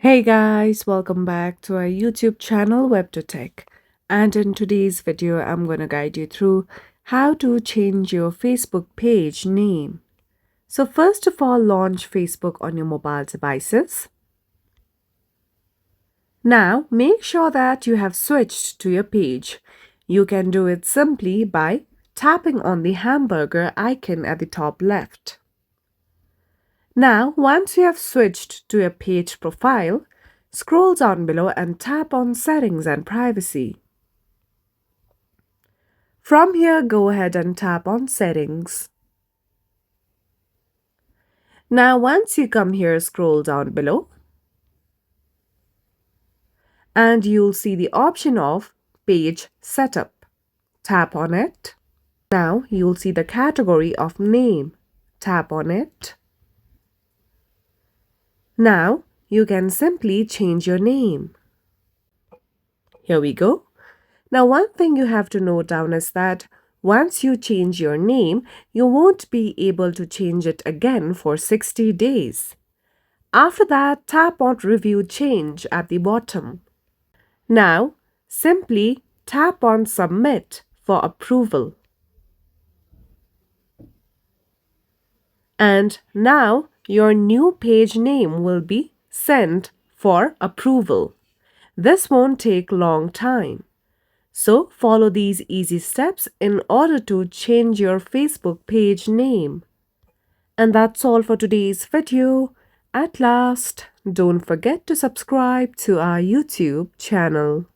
Hey guys, welcome back to our YouTube channel WebToTech. And in today's video, I'm going to guide you through how to change your Facebook page name. So first of all, launch Facebook on your mobile devices. Now, make sure that you have switched to your page. You can do it simply by tapping on the hamburger icon at the top left. Now, once you have switched to your page profile, scroll down below and tap on Settings and Privacy. From here, go ahead and tap on Settings. Now, once you come here, scroll down below and you'll see the option of Page Setup. Tap on it. Now, you'll see the category of Name. Tap on it. Now, you can simply change your name. Here we go. Now, one thing you have to note down is that once you change your name, you won't be able to change it again for 60 days. After that, tap on Review Change at the bottom. Now, simply tap on Submit for approval. And now, your new page name will be sent for approval. This won't take long time. So follow these easy steps in order to change your Facebook page name. And that's all for today's video. At last, don't forget to subscribe to our YouTube channel.